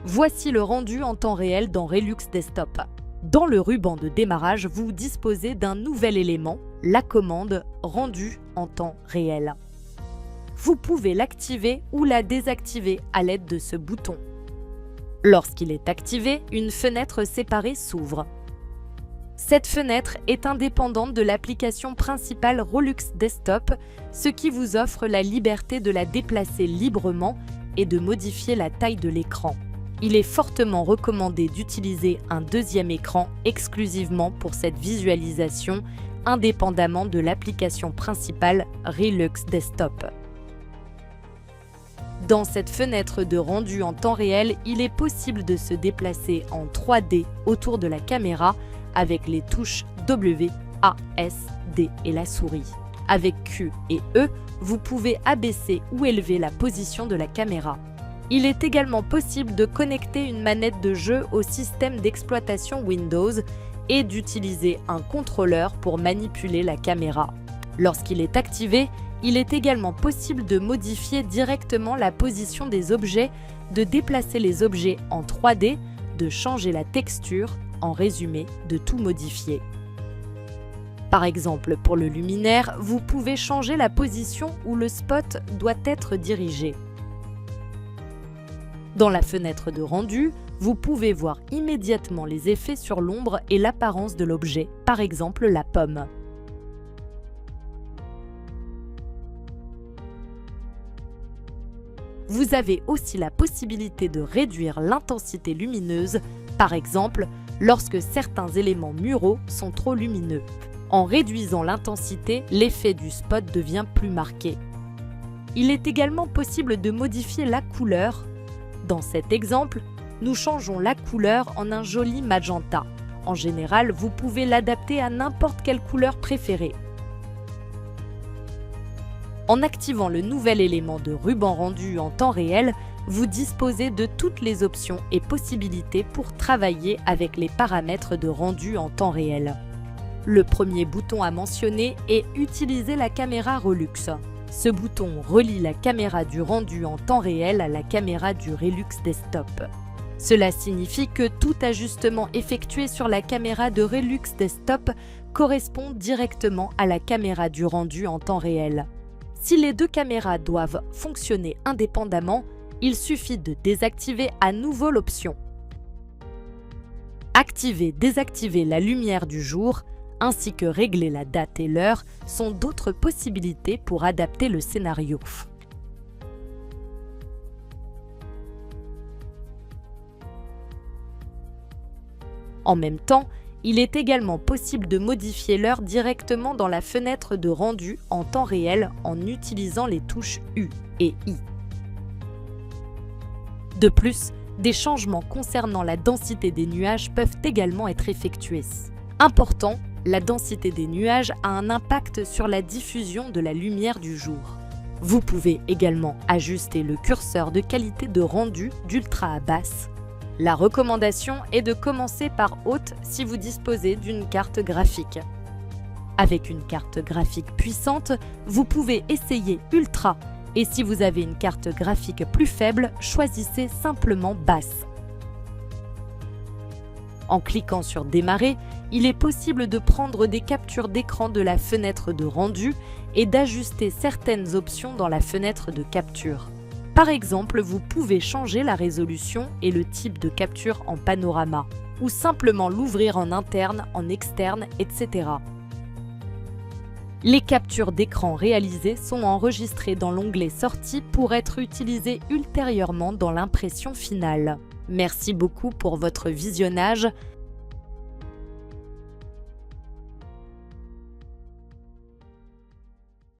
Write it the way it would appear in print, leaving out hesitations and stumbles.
Voici le rendu en temps réel dans Relux Desktop. Dans le ruban de démarrage, vous disposez d'un nouvel élément, la commande « Rendu en temps réel ». Vous pouvez l'activer ou la désactiver à l'aide de ce bouton. Lorsqu'il est activé, une fenêtre séparée s'ouvre. Cette fenêtre est indépendante de l'application principale Relux Desktop, ce qui vous offre la liberté de la déplacer librement et de modifier la taille de l'écran. Il est fortement recommandé d'utiliser un deuxième écran exclusivement pour cette visualisation, indépendamment de l'application principale Relux Desktop. Dans cette fenêtre de rendu en temps réel, il est possible de se déplacer en 3D autour de la caméra avec les touches W, A, S, D et la souris. Avec Q et E, vous pouvez abaisser ou élever la position de la caméra. Il est également possible de connecter une manette de jeu au système d'exploitation Windows et d'utiliser un contrôleur pour manipuler la caméra. Lorsqu'il est activé, il est également possible de modifier directement la position des objets, de déplacer les objets en 3D, de changer la texture, en résumé, de tout modifier. Par exemple, pour le luminaire, vous pouvez changer la position où le spot doit être dirigé. Dans la fenêtre de rendu, vous pouvez voir immédiatement les effets sur l'ombre et l'apparence de l'objet, par exemple la pomme. Vous avez aussi la possibilité de réduire l'intensité lumineuse, par exemple lorsque certains éléments muraux sont trop lumineux. En réduisant l'intensité, l'effet du spot devient plus marqué. Il est également possible de modifier la couleur. Dans cet exemple, nous changeons la couleur en un joli magenta. En général, vous pouvez l'adapter à n'importe quelle couleur préférée. En activant le nouvel élément de ruban rendu en temps réel, vous disposez de toutes les options et possibilités pour travailler avec les paramètres de rendu en temps réel. Le premier bouton à mentionner est « Utiliser la caméra Relux ». Ce bouton relie la caméra du rendu en temps réel à la caméra du Relux Desktop. Cela signifie que tout ajustement effectué sur la caméra de Relux Desktop correspond directement à la caméra du rendu en temps réel. Si les deux caméras doivent fonctionner indépendamment, il suffit de désactiver à nouveau l'option. Activer/désactiver la lumière du jour, ainsi que régler la date et l'heure sont d'autres possibilités pour adapter le scénario. En même temps, il est également possible de modifier l'heure directement dans la fenêtre de rendu en temps réel en utilisant les touches U et I. De plus, des changements concernant la densité des nuages peuvent également être effectués. Important, la densité des nuages a un impact sur la diffusion de la lumière du jour. Vous pouvez également ajuster le curseur de qualité de rendu d'ultra à basse. La recommandation est de commencer par haute si vous disposez d'une carte graphique. Avec une carte graphique puissante, vous pouvez essayer ultra et si vous avez une carte graphique plus faible, choisissez simplement basse. En cliquant sur Démarrer, il est possible de prendre des captures d'écran de la fenêtre de rendu et d'ajuster certaines options dans la fenêtre de capture. Par exemple, vous pouvez changer la résolution et le type de capture en panorama, ou simplement l'ouvrir en interne, en externe, etc. Les captures d'écran réalisées sont enregistrées dans l'onglet Sorties pour être utilisées ultérieurement dans l'impression finale. Merci beaucoup pour votre visionnage.